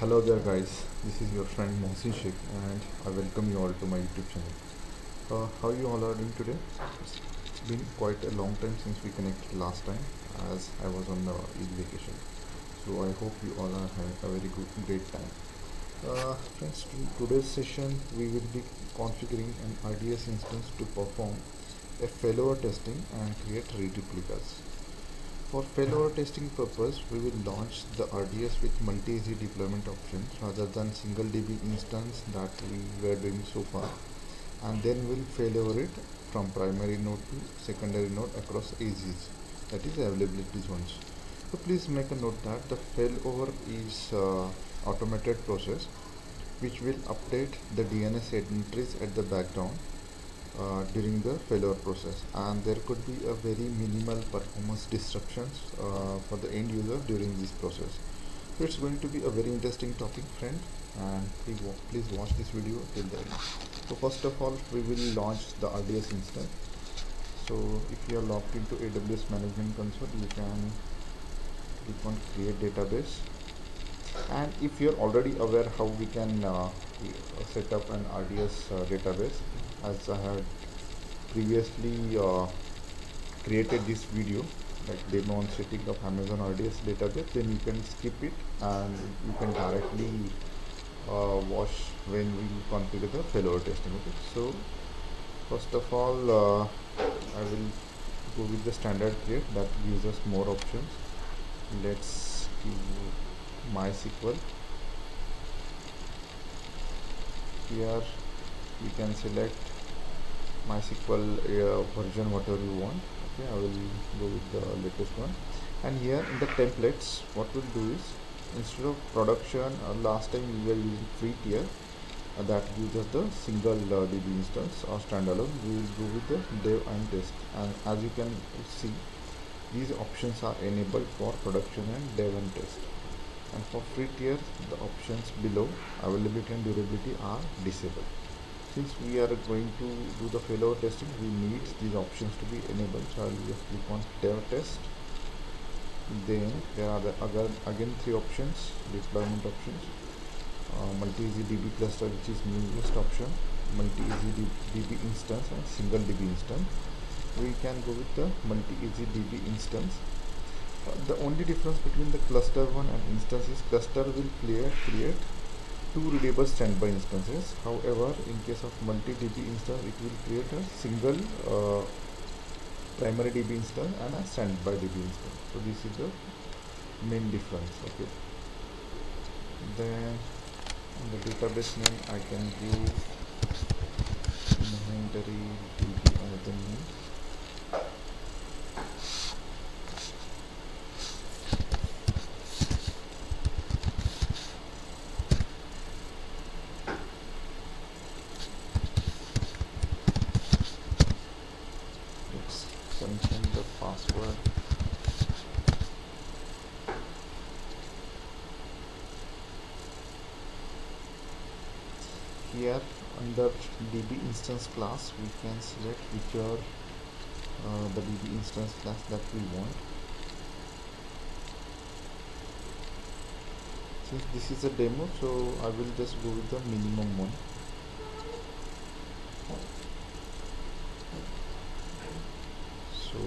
Hello there guys, this is your friend Mohsin Shaikh and I welcome you all to my YouTube channel. How you all are doing today? It's been quite a long time since we connected last time as I was on the Eid vacation. So I hope you all are having a very great time. Friends, in today's session we will be configuring an RDS instance to perform a failover testing and create replicas. For failover testing purpose, we will launch the RDS with multi-easy deployment options rather than single DB instance that we were doing so far, and then we'll failover it from primary node to secondary node across AZs, that is availability zones. So please make a note that the failover is automated process which will update the DNS entries at the background during the failover process, and there could be a very minimal performance disruptions for the end user during this process. So it's going to be a very interesting topic, friend, and please watch this video till the end. So first of all, we will launch the RDS instance. So if you are logged into AWS management console, you can click on create database, and if you're already aware how we can set up an RDS database, as I had previously created this video like demo on setting of Amazon RDS database, then you can skip it and you can directly watch when we configure the failover testing. Okay, so first of all I will go with the standard create that gives us more options. Let's give MySQL. Here we can select MySQL version whatever you want. Okay, I will go with the latest one. And here in the templates, what we'll do is, instead of production, last time we were using free tier that gives us the single DB instance or standalone. We will go with the dev and test, and as you can see, these options are enabled for production and dev and test. And for free tier, the options below, availability and durability, are disabled. Since we are going to do the failover testing, we need these options to be enabled. So I will just click on dev test. Then there are again three options, deployment options: multi-easy DB cluster, which is newest option, multi-easy DB instance, and single DB instance. We can go with the multi-easy DB instance. The only difference between the cluster one and instance is cluster will create two readable standby instances. However, in case of multi-DB instance, it will create a single primary DB instance and a standby DB instance. So this is the main difference. Okay. Then on the database name, I can give inventory DB another name. Confirm the password. Here under DB instance class, we can select which are the DB instance class that we want. Since this is a demo, so I will just go with the minimum one. So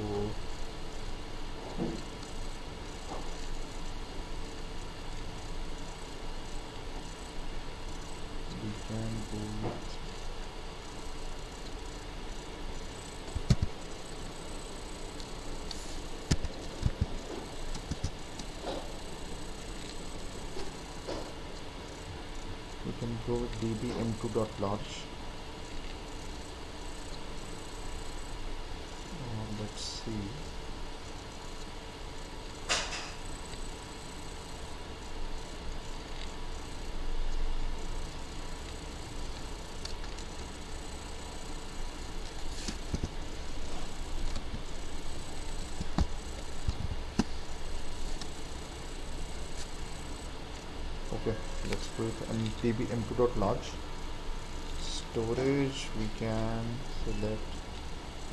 we can go with DB m2.large. Let's see. Okay, let's go with DB m2.large. Storage, we can select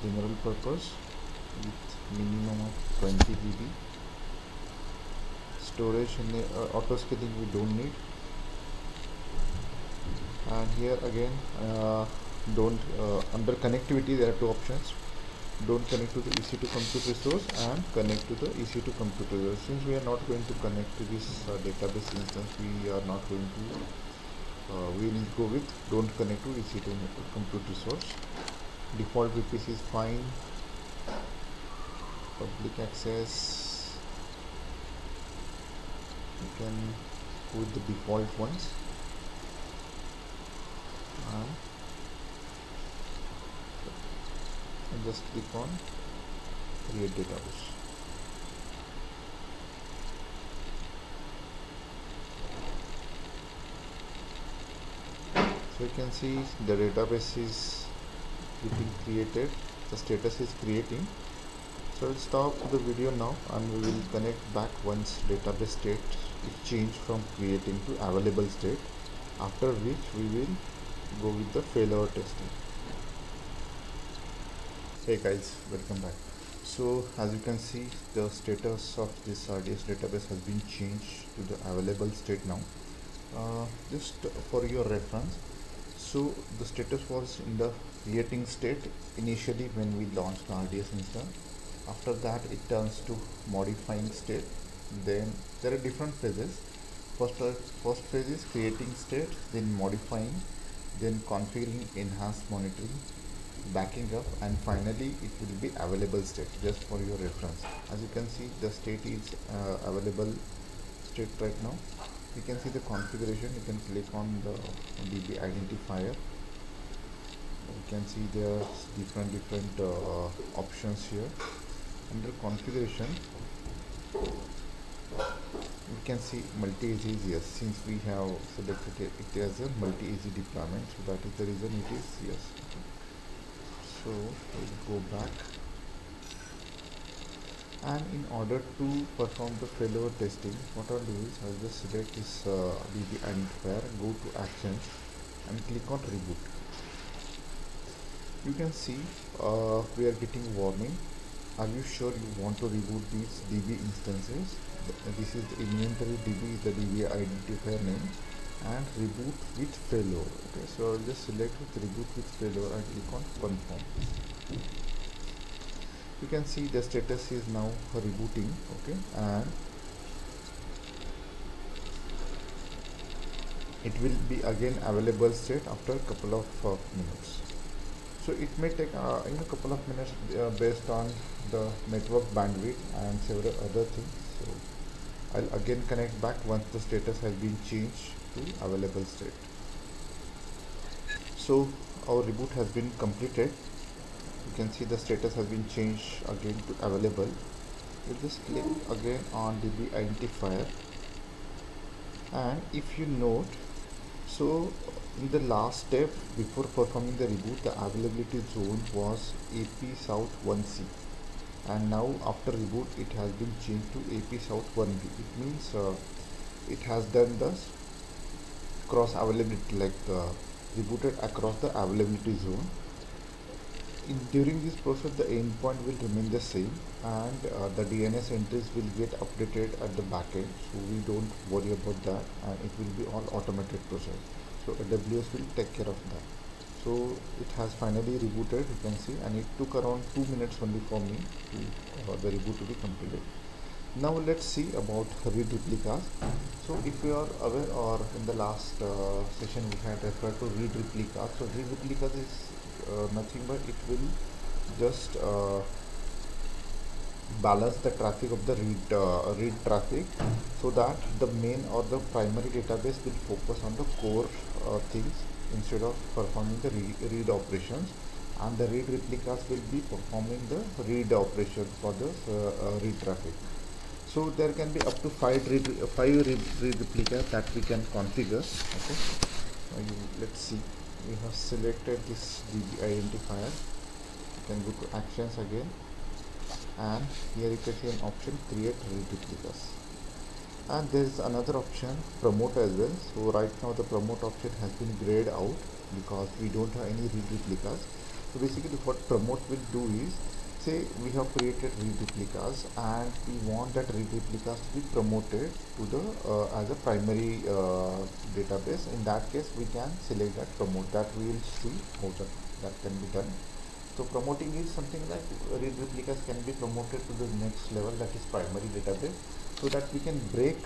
general purpose with minimum of 20 GB. Storage in the auto scaling we don't need. And here again, don't under connectivity there are two options: don't connect to the EC2 compute resource and connect to the EC2 compute resource. Since we are not going to connect to this database instance, we are not going to we will go with don't connect to EC2 compute resource. Default VPC is fine. Public access, you can go with the default ones, and just click on create database. So you can see the database is getting created, the status is creating. So we'll stop the video now and we will connect back once database state is changed from creating to available state, after which we will go with the failover testing. Hey guys, welcome back. So as you can see, the status of this RDS database has been changed to the available state now. Just for your reference, so the status was in the creating state initially when we launched the RDS install. After that it turns to modifying state. Then there are different phases. First phase is creating state, then modifying, then configuring, enhanced monitoring, backing up, and finally it will be available state. Just for your reference, as you can see, the state is available state right now. You can see the configuration. You can click on the DB identifier. You can see there's different options here. Under configuration, we can see multi-AG is yes, since we have selected it as a multi-AG deployment, so that is the reason it is yes. So we'll go back, and in order to perform the failover testing, what I'll do is I'll just select this DB identifier, go to actions and click on reboot. You can see we are getting warning. Are you sure you want to reboot these DB instances? This is the inventory DB, is the DB identifier name, and reboot with failover. Okay, so I'll just select with reboot with failover and click on confirm. You can see the status is now rebooting. Okay, and it will be again available state after a couple of minutes. So it may take in a couple of minutes based on the network bandwidth and several other things. So I'll again connect back once the status has been changed to available state. So our reboot has been completed. You can see the status has been changed again to available. You just click again on DB identifier, and if you note, so in the last step before performing the reboot, the availability zone was AP South 1C, and now after reboot it has been changed to AP South 1B. It means it has done the cross availability, like rebooted across the availability zone. During this process, the endpoint will remain the same, and the DNS entries will get updated at the backend, so we don't worry about that, and it will be all automated process. So AWS will take care of that. So it has finally rebooted, you can see, and it took around 2 minutes only for me to the reboot to be completed. Now let's see about read replicas. So if you are aware, or in the last session we had referred to read replicas. So read replicas is nothing but it will just balance the traffic of the read traffic, so that the main or the primary database will focus on the core things instead of performing the read operations, and the read replicas will be performing the read operations for the read traffic. So there can be up to 5 read replicas that we can configure. Okay, let's see. We have selected this DB identifier. You can go to actions again, and here you can see an option create read replicas, and there is another option promote as well. So right now the promote option has been grayed out because we don't have any read replicas. So basically what promote will do is, say we have created read replicas and we want that read replicas to be promoted to the as a primary database. In that case we can select that promote. That we will see how that can be done. So promoting is something like read replicas can be promoted to the next level, that is primary database, so that we can break.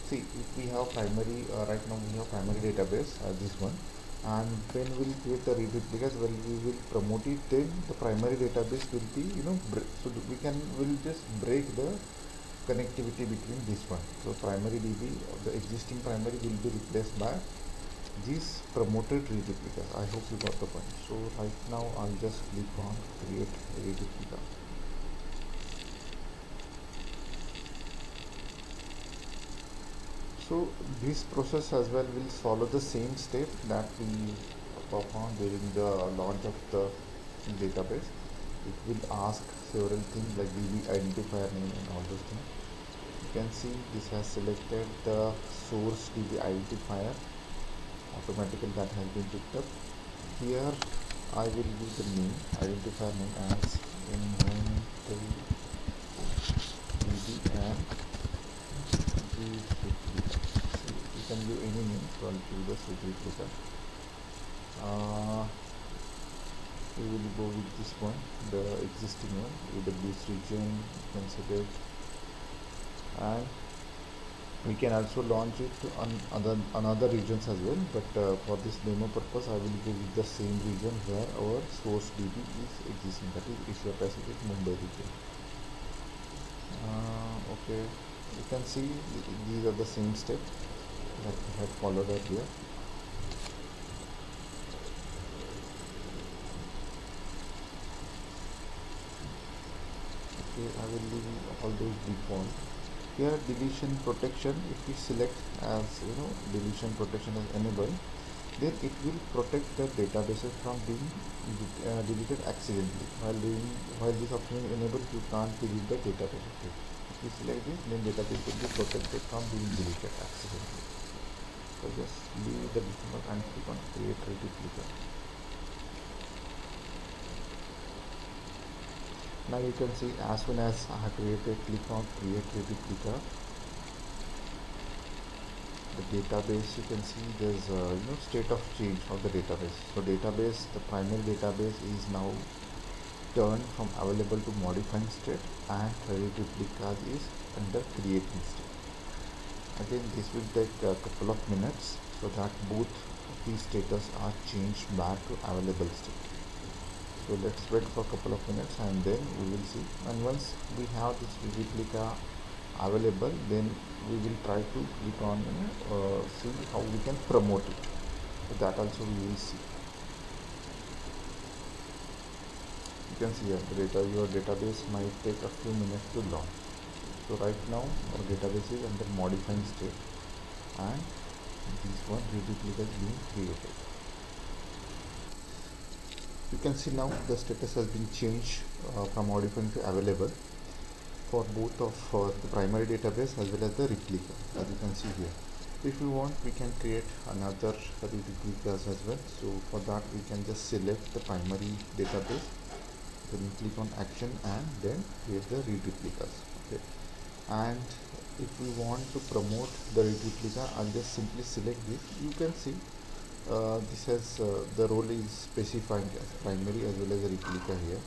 See, if we have primary right now we have primary database this one, and when we will create the read replicas, when we will promote it, then the primary database will be so we can will just break the connectivity between this one. So primary DB, the existing primary will be replaced by these promoted read replicas. I hope you got the point. So right now I'll just click on create read replica. So this process as well will follow the same step that we performed during the launch of the database. It will ask several things like DB identifier name and all those things. You can see this has selected the source DB identifier, automatically that has been picked up. Here I will use the name, identifier name as inventory DB and replica. So you can give any name, so I'll give the replica. We will go with this one, the existing one, AWS region, you can select, and we can also launch it to another regions as well, but for this demo purpose I will go with the same region where our source DB is existing, that is Asia Pacific Mumbai region. Okay, you can see these are the same steps that we had followed earlier. Okay, I will leave all those default. Here deletion protection, if we select as deletion protection as enabled, then it will protect the databases from being deleted accidentally. While this option is enabled, you can't delete the database. Okay. If we select this, then database will be protected from being deleted accidentally. So just leave the default and click on create replica. Now you can see as soon as I have created, click on create replica, the database, you can see there's a state of change of the database. So database, the primary database is now turned from available to modifying state, and replica is under creating state. Again, this will take a couple of minutes so that both these status are changed back to available state. So let's wait for a couple of minutes and then we will see. And once we have this replica available, then we will try to click on see how we can promote it. So that also we will see. You can see here your database might take a few minutes to launch. So right now our database is under modifying state and this one replica is being created. You can see now the status has been changed from modifying to available for both of the primary database as well as the replica, as you can see here. If we want, we can create another replicas as well. So for that we can just select the primary database, then click on action and then create the read replicas. Okay. And if we want to promote the read replica, I'll just simply select this. You can see this has the role is specified as primary as well as a replica here.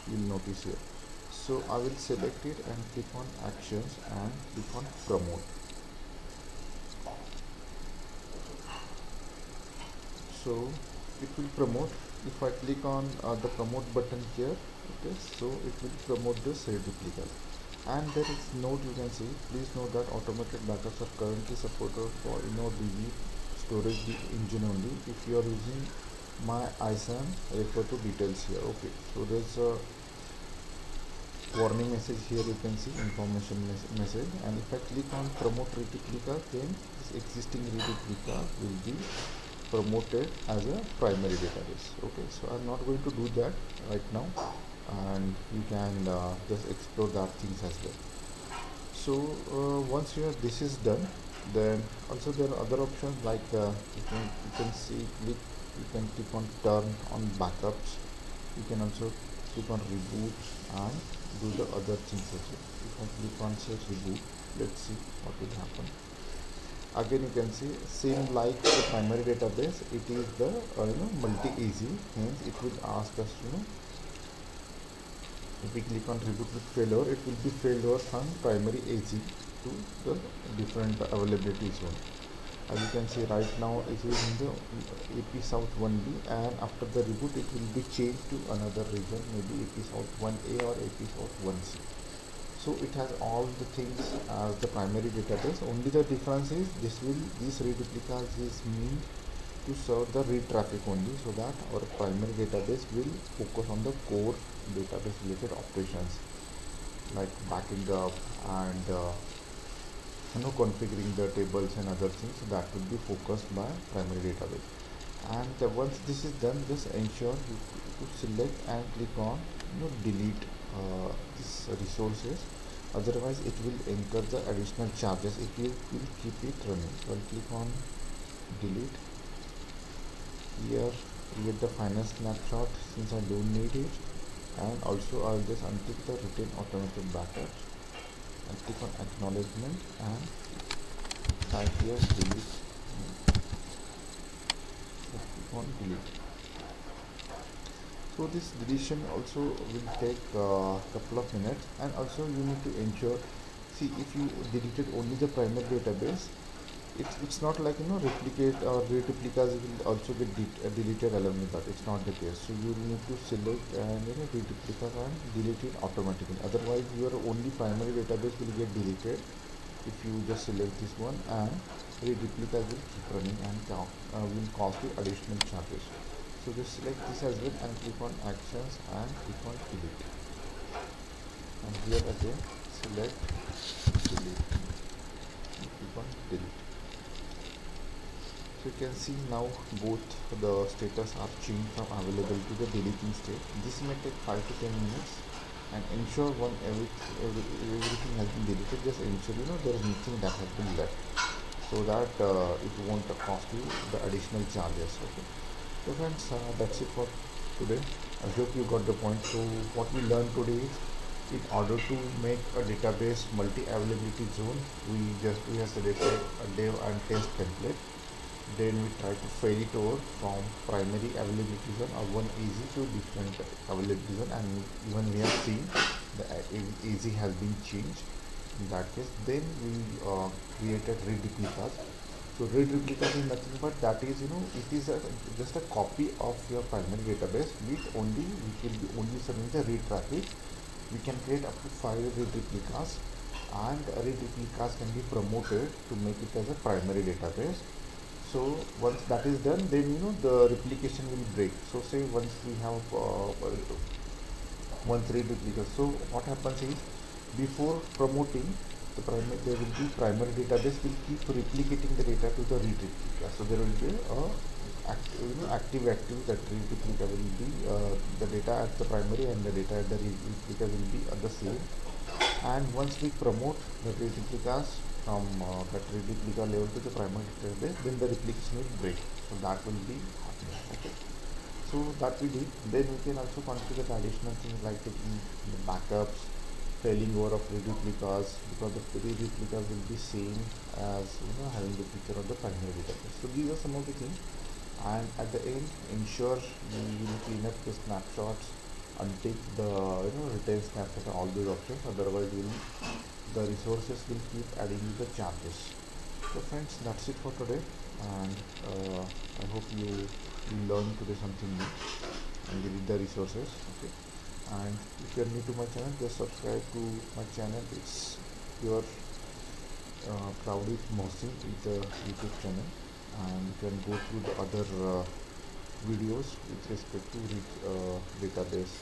You'll notice here. So I will select it and click on actions and click on promote. So it will promote. If I click on the promote button here, okay, so it will promote this replica. And there is note, you can see, please note that automated backups are currently supported for DB storage engine only. If you are using my ISAN, refer to details here. Okay, so there's a warning message here, you can see information message, and if I click on promote replica, then this existing replica will be promoted as a primary database. Okay, so I'm not going to do that right now, and you can just explore that things as well. So once this is done, then also there are other options like you can see you can click on turn on backups. You can also click on reboot and do the other things also. If I click on say reboot, let's see what will happen. Again you can see same like the primary database, it is the multi-easy, hence it will ask us if we click on reboot with failover, it will be failover from primary AG to the different availability zone. As you can see right now it is in the AP South 1B, and after the reboot it will be changed to another region, maybe AP South 1A or AP South 1C. So it has all the things as the primary database. Only the difference is this read replicas is meant to serve the read traffic only, so that our primary database will focus on the core database related operations like backing up and configuring the tables and other things. So that will be focused by primary database. And once this is done, just ensure you select and click on delete these resources, otherwise it will incur the additional charges if you will keep it running. So I'll click on delete. Here create the final snapshot since I don't need it, and also I'll just untick the retain automated backup and click on acknowledgement and type here delete. So click on delete. So this deletion also will take a couple of minutes, and also you need to ensure, see, if you deleted only the primary database, it's not like replicate or read replicas will also get deleted along with that. It's not the case. So you need to select and read replicas and delete it automatically. Otherwise your only primary database will get deleted if you just select this one, and read replicas will keep running and will cost you additional charges. So just select this as well and click on actions and click on delete, and here again select delete and click on delete. So you can see now both the status are changed from available to the deleting state. This may take 5 to 10 minutes, and ensure everything has been deleted. Just ensure there is nothing that has been left, so that it won't cost you the additional charges. Okay. So friends, that's it for today. I hope you got the point. So what we learned today is, in order to make a database multi-availability zone, we have selected a dev and test template. Then we try to fail it over from primary availability zone or one easy to different availability zone, and even we have seen the easy has been changed in that case. Then we created read replicas. So read replicas is nothing but that is it is just a copy of your primary database, which only we will be only serving the read traffic. We can create up to 5 read replicas, and read replicas can be promoted to make it as a primary database. So once that is done, then the replication will break. So say once we have one read replica, so what happens is, before promoting the primary, there will be primary database will keep replicating the data to the read replica. So there will be active that read replica will be the data at the primary and the data at the read replica will be at the same. And once we promote the read replicas from that read replica level to the primary database, then the replication will break. So that will be happening. Okay. So that we did. Then we can also configure the additional things like taking the backups, failing over of read replicas, because the read replicas will be same as having the picture of the primary database. So these are some of the things, and at the end ensure you clean up the snapshots, untick the retain snapshot and all those options. Otherwise the resources will keep adding the charges. So friends, that's it for today, and I hope you learned today something new and delete the resources. Okay. And if you are new to my channel, just subscribe to my channel. It's your Crowded Mohsin with the YouTube channel, and you can go through the other videos with respect to database,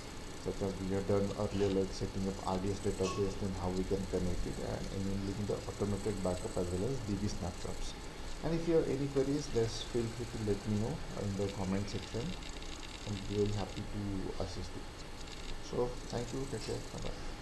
such as we have done earlier, like setting up RDS database and how we can connect it, and enabling the automated backup as well as DB snapshots. And if you have any queries, just feel free to let me know in the comment section. I'm very happy to assist you. So thank you, take care, bye bye.